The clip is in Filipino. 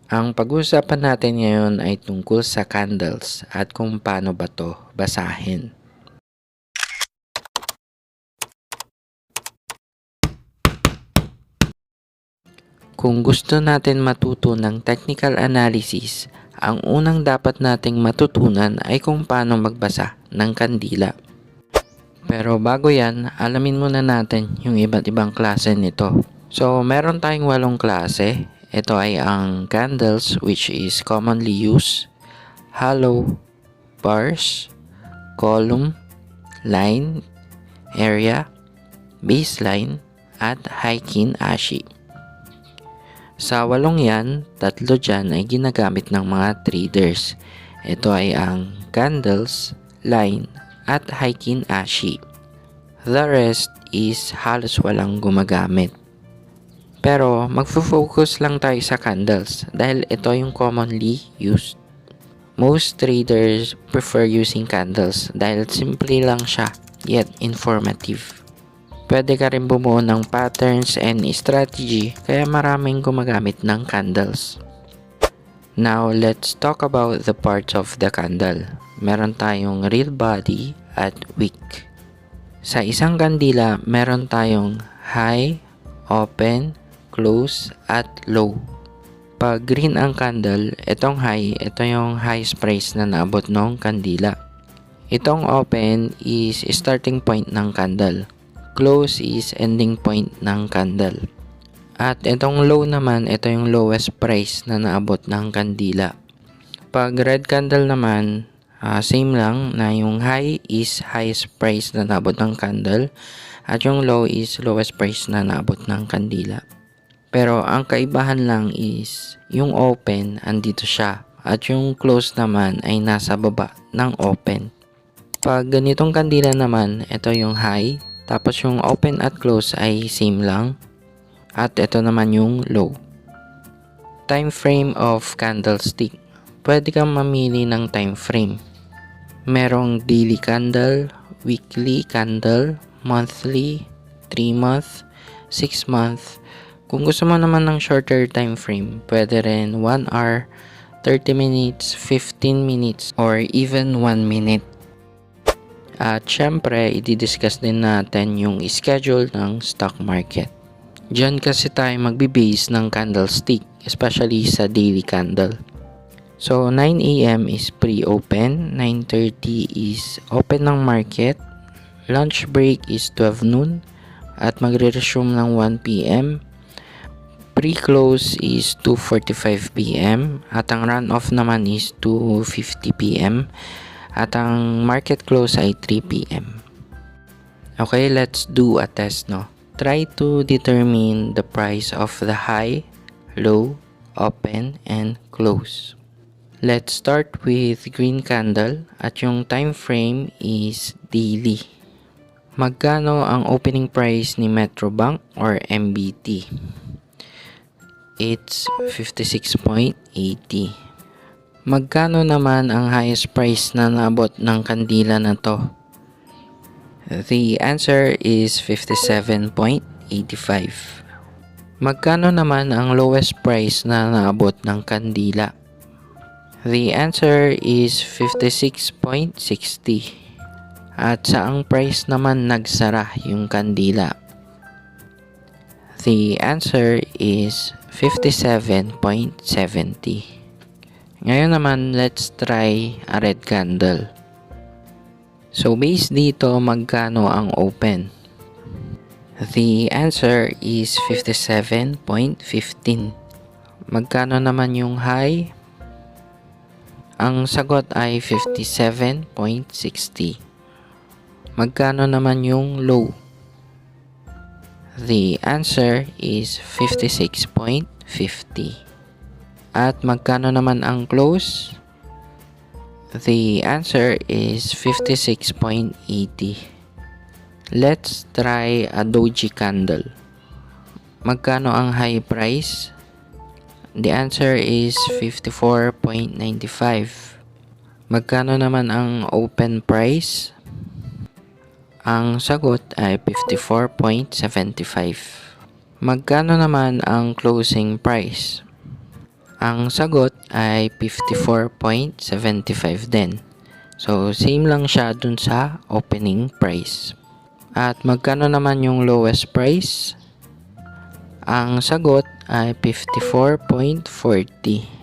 Ang pag-uusapan natin ngayon ay tungkol sa candles at kung paano ba to basahin. Kung gusto natin matuto ng technical analysis, ang unang dapat nating matutunan ay kung paano magbasa ng kandila. Pero bago yan, alamin muna natin yung iba't ibang klase nito. So, meron tayong 8 klase. Ito ay ang candles, which is commonly used, hollow, bars, column, line, area, baseline, at Heikin-Ashi. Sa 8 yan, 3 dyan ay ginagamit ng mga traders. Ito ay ang candles, line, at Heikin-Ashi. The rest is halos walang gumagamit. Pero magfo-focus lang tayo sa candles dahil ito yung commonly used. Most traders prefer using candles dahil simple lang siya yet informative. Pwede ka rin bumuo ng patterns and strategy kaya maraming gumagamit ng candles. Now let's talk about the parts of the candle. Meron tayong real body at wick. Sa isang kandila, meron tayong high, open, close, at low. Pag green ang candle, itong high, ito yung highest price na naabot ng kandila. Itong open is starting point ng candle. Close is ending point ng candle. At itong low naman, ito yung lowest price na naabot ng kandila. Pag red candle naman, same lang na yung high is highest price na naabot ng candle at yung low is lowest price na naabot ng kandila. Pero ang kaibahan lang is yung open andito siya at yung close naman ay nasa baba ng open. Pag ganitong kandila naman, ito yung high, tapos yung open at close ay same lang at ito naman yung low. Time frame of candlestick. Pwede kang mamili ng time frame. Merong daily candle, weekly candle, monthly, 3 month, 6 month. Kung gusto mo naman ng shorter time frame, pwede rin 1 hour, 30 minutes, 15 minutes, or even 1 minute. At syempre, i-discuss din natin yung schedule ng stock market. Diyan kasi tayo magbe-base ng candlestick, especially sa daily candle. So, 9 AM is pre-open, 9:30 is open ng market, lunch break is 12 noon, at magre-resume ng 1 PM. Pre-close is 2:45 PM, at ang run-off naman is 2:50 PM, at ang market close ay 3 PM. Okay, let's do a test, no? Try to determine the price of the high, low, open, and close. Let's start with green candle at yung time frame is daily. Magkano ang opening price ni Metrobank or MBT? It's 56.80. Magkano naman ang highest price na naabot ng kandila na to? The answer is 57.85. Magkano naman ang lowest price na naabot ng kandila? The answer is 56.60. At saang price naman nagsara yung kandila? The answer is 57.70. Ngayon naman, let's try a red candle. So, based dito, magkano ang open? The answer is 57.15. Magkano naman yung high? Ang sagot ay 57.60. Magkano naman yung low? The answer is 56.50. At magkano naman ang close? The answer is 56.80. Let's try a doji candle. Magkano ang high price? The answer is 54.95. Magkano naman ang open price? Ang sagot ay 54.75. Magkano naman ang closing price? Ang sagot ay 54.75 din. So, same lang siya dun sa opening price. At magkano naman yung lowest price? Ang sagot ay 54.40.